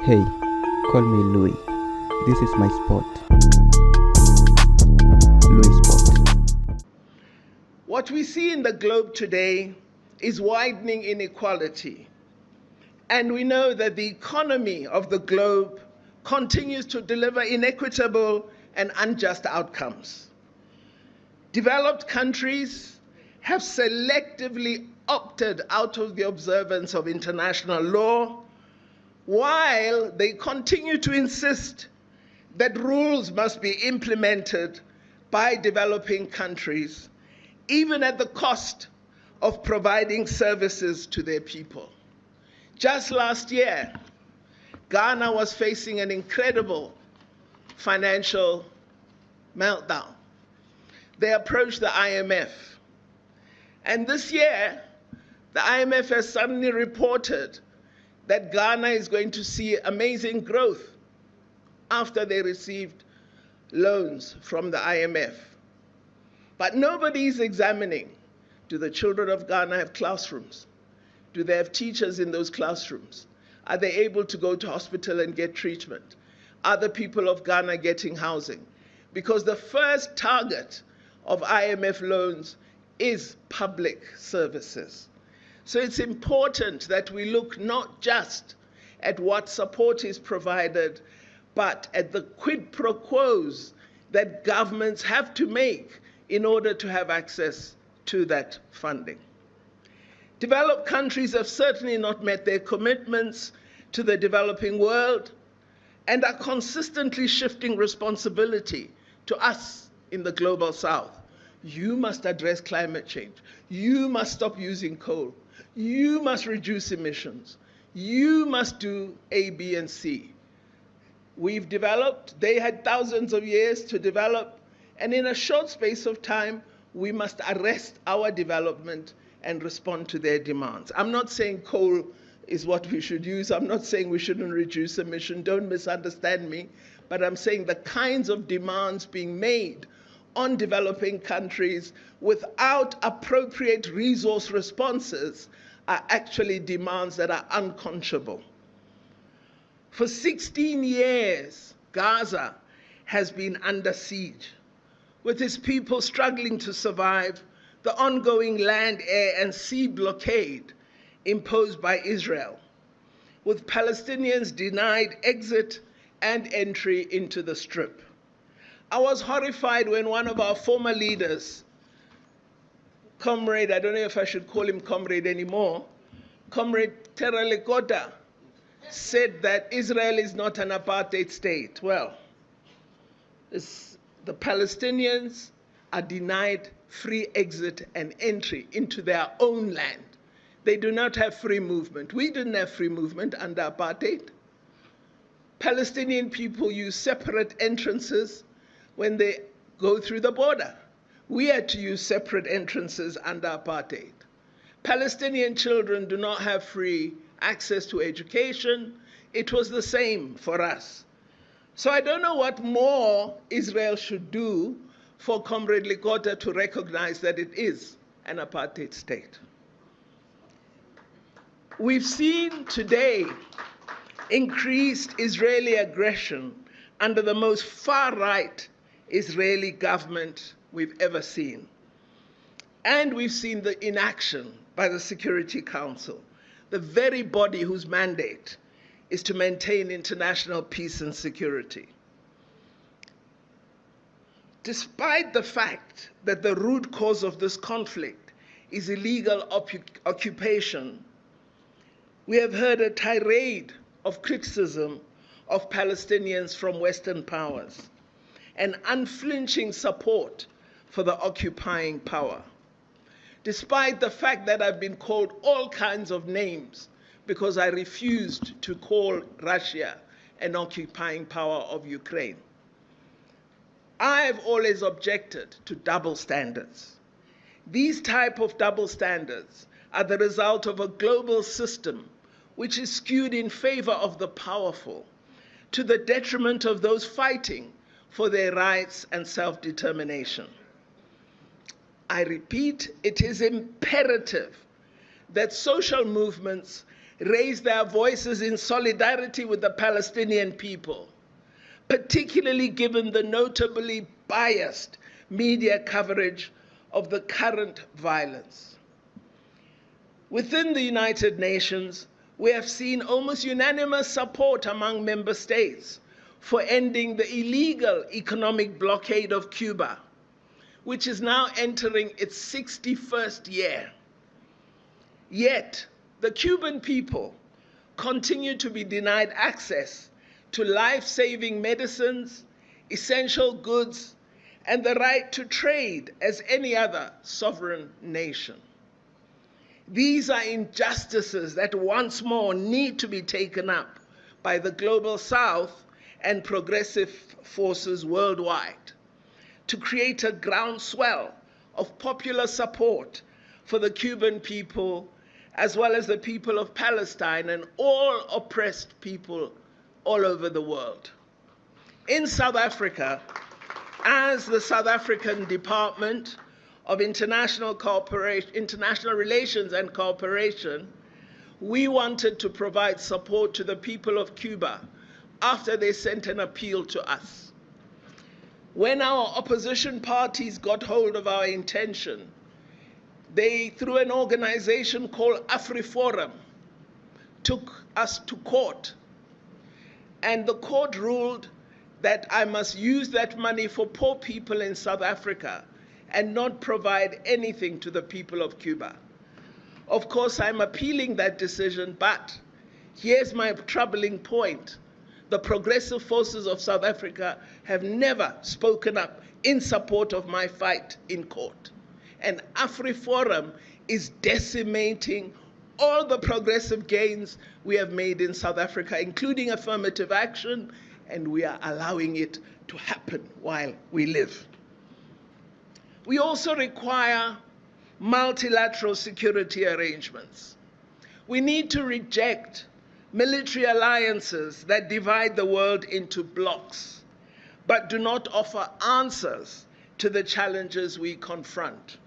Hey, call me Louis. This is my spot. LuiSpot. What we see in the globe today is widening inequality. And we know that the economy of the globe continues to deliver inequitable and unjust outcomes. Developed countries have selectively opted out of the observance of international law, while they continue to insist that rules must be implemented by developing countries, even at the cost of providing services to their people. Just last year, Ghana was facing an incredible financial meltdown. They approached the IMF. And this year, the IMF has suddenly reported that Ghana is going to see amazing growth after they received loans from the IMF. But nobody is examining, do the children of Ghana have classrooms? Do they have teachers in those classrooms? Are they able to go to hospital and get treatment? Are the people of Ghana getting housing? Because the first target of IMF loans is public services. So it's important that we look not just at what support is provided, but at the quid pro quos that governments have to make in order to have access to that funding. Developed countries have certainly not met their commitments to the developing world and are consistently shifting responsibility to us in the global south. You must address climate change. You must stop using coal. You must reduce emissions. You must do A, B, and C. We've developed, they had thousands of years to develop, and in a short space of time, we must arrest our development and respond to their demands. I'm not saying coal is what we should use. I'm not saying we shouldn't reduce emission. Don't misunderstand me. But I'm saying the kinds of demands being made on developing countries without appropriate resource responses are actually demands that are unconscionable. For 16 years, Gaza has been under siege, with its people struggling to survive the ongoing land, air, and sea blockade imposed by Israel, with Palestinians denied exit and entry into the Strip. I was horrified when one of our former leaders, Comrade, I don't know if I should call him Comrade anymore, Comrade Teralekota, said that Israel is not an apartheid state. Well, the Palestinians are denied free exit and entry into their own land. They do not have free movement. We didn't have free movement under apartheid. Palestinian people use separate entrances when they go through the border. We had to use separate entrances under apartheid. Palestinian children do not have free access to education. It was the same for us. So I don't know what more Israel should do for Comrade Likota to recognize that it is an apartheid state. We've seen today increased Israeli aggression under the most far-right Israeli government we've ever seen. And we've seen the inaction by the Security Council, the very body whose mandate is to maintain international peace and security. Despite the fact that the root cause of this conflict is illegal occupation, we have heard a tirade of criticism of Palestinians from Western powers and unflinching support for the occupying power, despite the fact that I've been called all kinds of names because I refused to call Russia an occupying power of Ukraine. I've always objected to double standards. These type of double standards are the result of a global system which is skewed in favor of the powerful, to the detriment of those fighting for their rights and self-determination. I repeat, it is imperative that social movements raised their voices in solidarity with the Palestinian people, particularly given the notably biased media coverage of the current violence. Within the United Nations, we have seen almost unanimous support among member states for ending the illegal economic blockade of Cuba, which is now entering its 61st year. Yet, the Cuban people continue to be denied access to life-saving medicines, essential goods, and the right to trade as any other sovereign nation. These are injustices that once more need to be taken up by the Global South and progressive forces worldwide to create a groundswell of popular support for the Cuban people, as well as the people of Palestine and all oppressed people all over the world. In South Africa, as the South African Department of International Relations and Cooperation, we wanted to provide support to the people of Cuba after they sent an appeal to us. When our opposition parties got hold of our intention, they, through an organization called AfriForum, took us to court. And the court ruled that I must use that money for poor people in South Africa and not provide anything to the people of Cuba. Of course, I'm appealing that decision, but here's my troubling point. The progressive forces of South Africa have never spoken up in support of my fight in court. And AfriForum is decimating all the progressive gains we have made in South Africa, including affirmative action, and we are allowing it to happen while we live. We also require multilateral security arrangements. We need to reject military alliances that divide the world into blocs, but do not offer answers to the challenges we confront.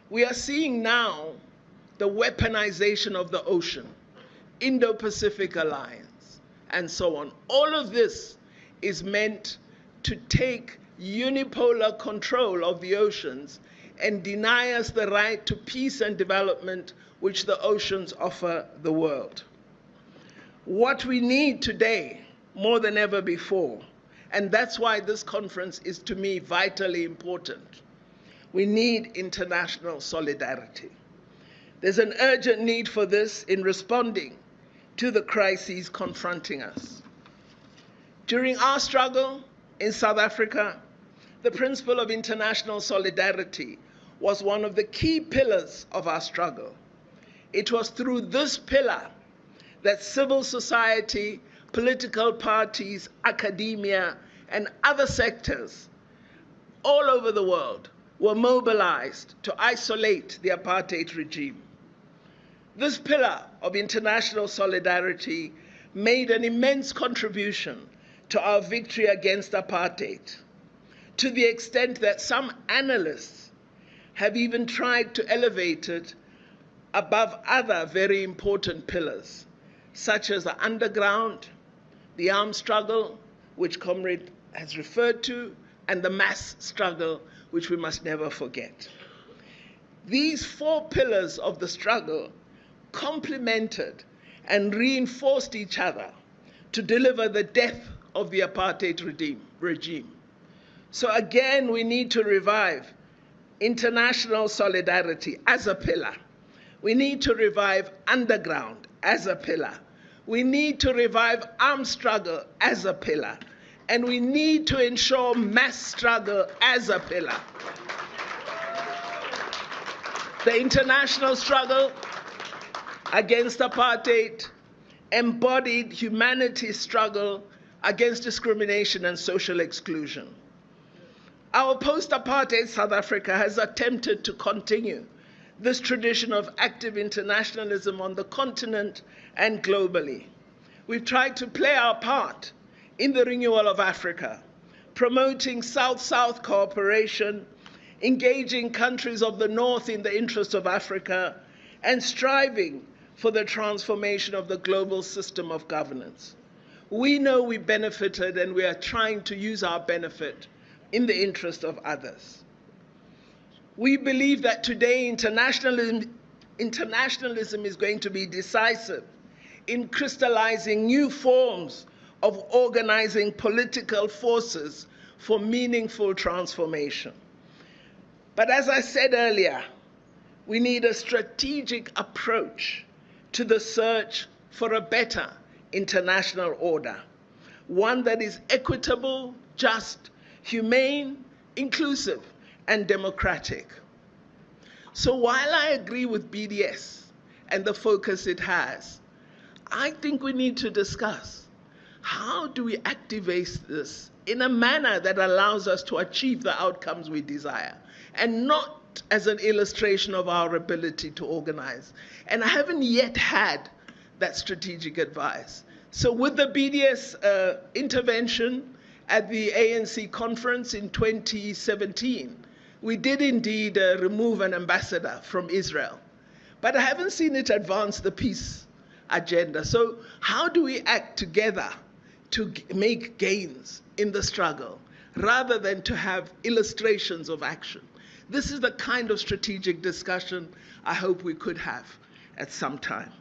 We are seeing now the weaponization of the ocean, Indo-Pacific Alliance, and so on. All of this is meant to take unipolar control of the oceans and deny us the right to peace and development which the oceans offer the world. What we need today, more than ever before, and that's why this conference is to me vitally important, we need international solidarity. There's an urgent need for this in responding to the crises confronting us. During our struggle in South Africa, the principle of international solidarity was one of the key pillars of our struggle. It was through this pillar that civil society, political parties, academia, and other sectors all over the world were mobilized to isolate the apartheid regime. This pillar of international solidarity made an immense contribution to our victory against apartheid, to the extent that some analysts have even tried to elevate it above other very important pillars, such as the underground, the armed struggle, which Comrade has referred to, and the mass struggle, which we must never forget. These four pillars of the struggle complemented and reinforced each other to deliver the death of the apartheid regime. So again, we need to revive international solidarity as a pillar. We need to revive underground as a pillar. We need to revive armed struggle as a pillar. And we need to ensure mass struggle as a pillar. The international struggle against apartheid embodied humanity's struggle against discrimination and social exclusion. Our post-apartheid South Africa has attempted to continue this tradition of active internationalism on the continent and globally. We've tried to play our part in the renewal of Africa, promoting South-South cooperation, engaging countries of the North in the interest of Africa, and striving for the transformation of the global system of governance. We know we benefited and we are trying to use our benefit in the interest of others. We believe that today internationalism is going to be decisive in crystallizing new forms of organizing political forces for meaningful transformation. But as I said earlier, we need a strategic approach to the search for a better international order, one that is equitable, just, humane, inclusive, and democratic. So while I agree with BDS and the focus it has, I think we need to discuss how do we activate this in a manner that allows us to achieve the outcomes we desire, and not as an illustration of our ability to organize. And I haven't yet had that strategic advice. So with the BDS intervention at the ANC conference in 2017, we did indeed remove an ambassador from Israel. But I haven't seen it advance the peace agenda. So how do we act together to make gains in the struggle, rather than to have illustrations of action? This is the kind of strategic discussion I hope we could have at some time.